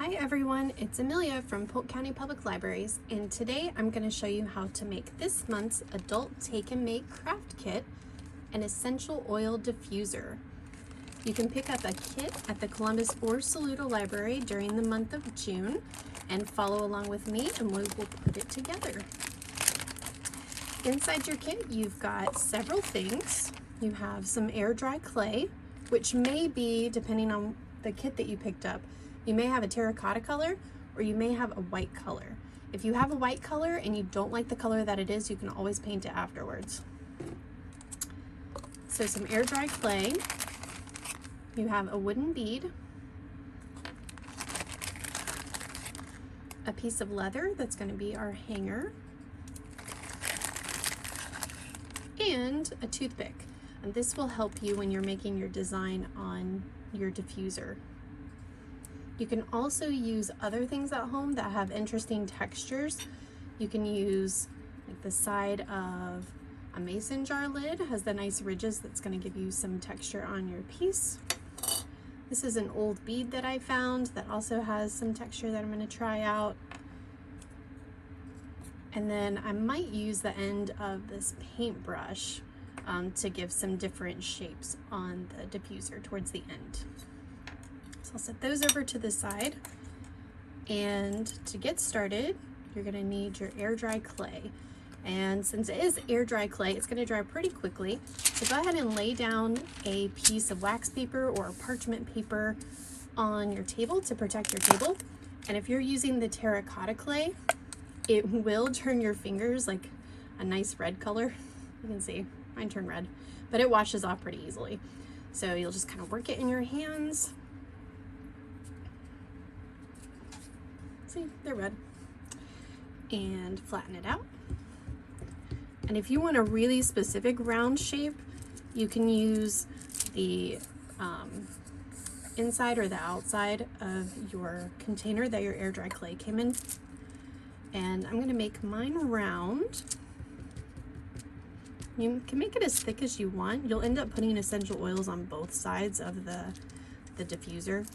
Hi everyone, it's Amelia from Polk County Public Libraries, and today I'm going to show you how to make this month's Adult Take and Make Craft Kit, an Essential Oil Diffuser. You can pick up a kit at the Columbus or Saluda Library during the month of June and follow along with me and we will put it together. Inside your kit you've got several things. You have some air dry clay, which may be, depending on the kit that you picked up, you may have a terracotta color or you may have a white color. If you have a white color and you don't like the color that it is, you can always paint it afterwards. So some air dry clay, you have a wooden bead, a piece of leather that's going to be our hanger, and a toothpick. And this will help you when you're making your design on your diffuser. You can also use other things at home that have interesting textures. You can use like the side of a mason jar lid, has the nice ridges that's going to give you some texture on your piece. This is an old bead that I found that also has some texture that I'm going to try out. And then I might use the end of this paintbrush to give some different shapes on the diffuser towards the end. So I'll set those over to the side, and to get started you're going to need your air dry clay, and since it is air dry clay it's going to dry pretty quickly, so go ahead and lay down a piece of wax paper or parchment paper on your table to protect your table. And if you're using the terracotta clay, it will turn your fingers like a nice red color. You can see mine turned red, but it washes off pretty easily, so you'll just kind of work it in your hands. See, they're red. And flatten it out. And if you want a really specific round shape, you can use the inside or the outside of your container that your air dry clay came in. And I'm going to make mine round. You can make it as thick as you want. You'll end up putting essential oils on both sides of the diffuser.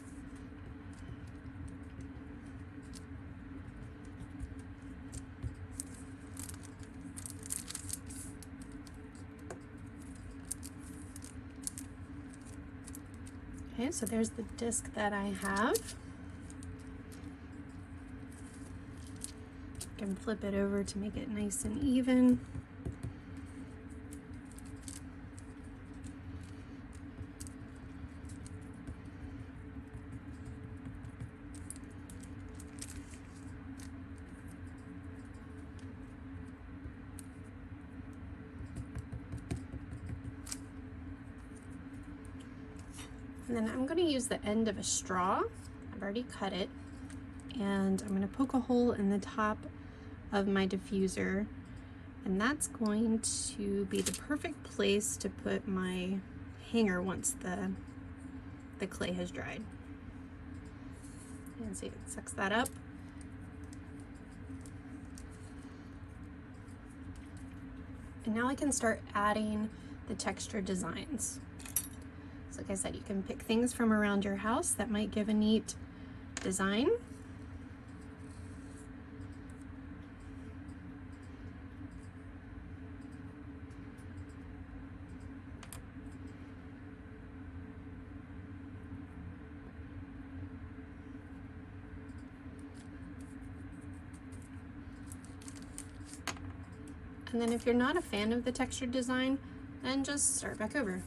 Okay, so there's the disc that I have. I can flip it over to make it nice and even. And then I'm going to use the end of a straw. I've already cut it, and I'm going to poke a hole in the top of my diffuser, and that's going to be the perfect place to put my hanger once the clay has dried. You can see it sucks that up. And now I can start adding the texture designs. So like I said, you can pick things from around your house that might give a neat design. And then if you're not a fan of the textured design, then just start back over.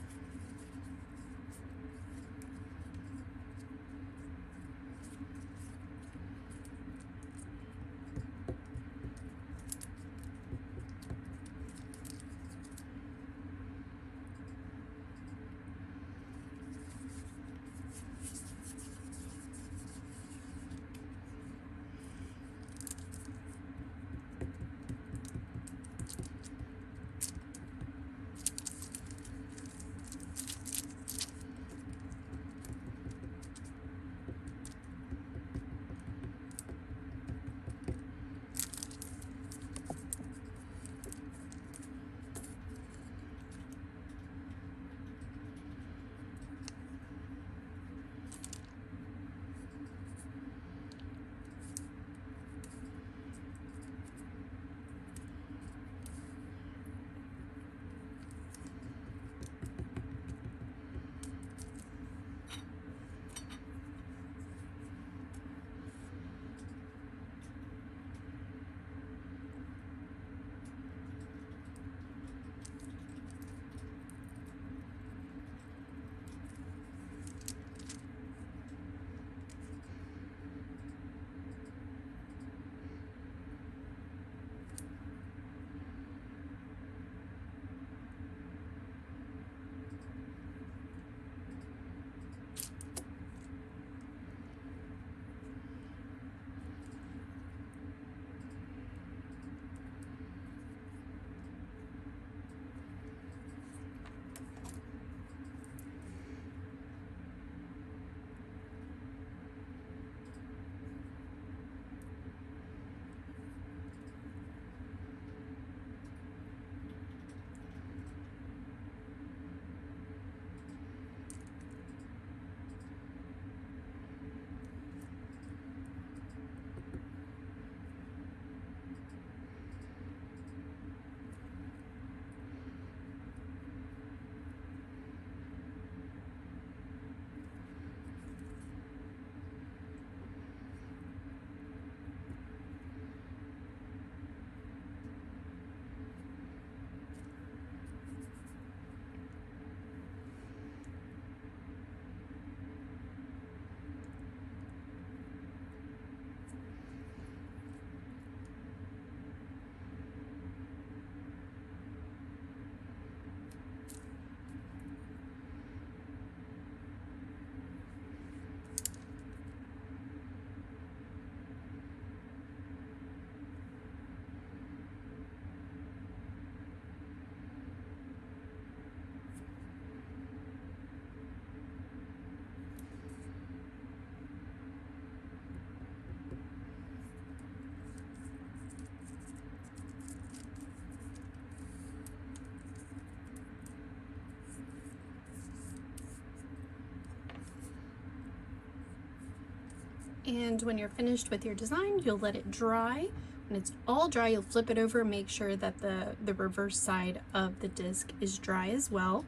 And when you're finished with your design, you'll let it dry. When it's all dry, you'll flip it over, make sure that the reverse side of the disc is dry as well.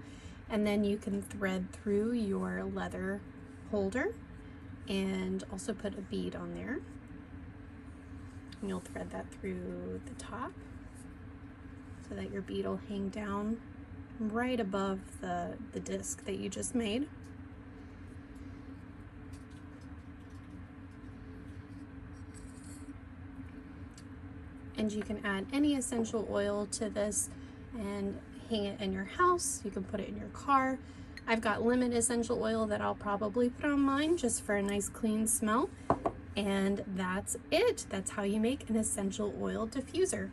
And then you can thread through your leather holder and also put a bead on there. And you'll thread that through the top so that your bead will hang down right above the disc that you just made. And you can add any essential oil to this and hang it in your house. You can put it in your car. I've got lemon essential oil that I'll probably put on mine just for a nice clean smell. And that's it. That's how you make an essential oil diffuser.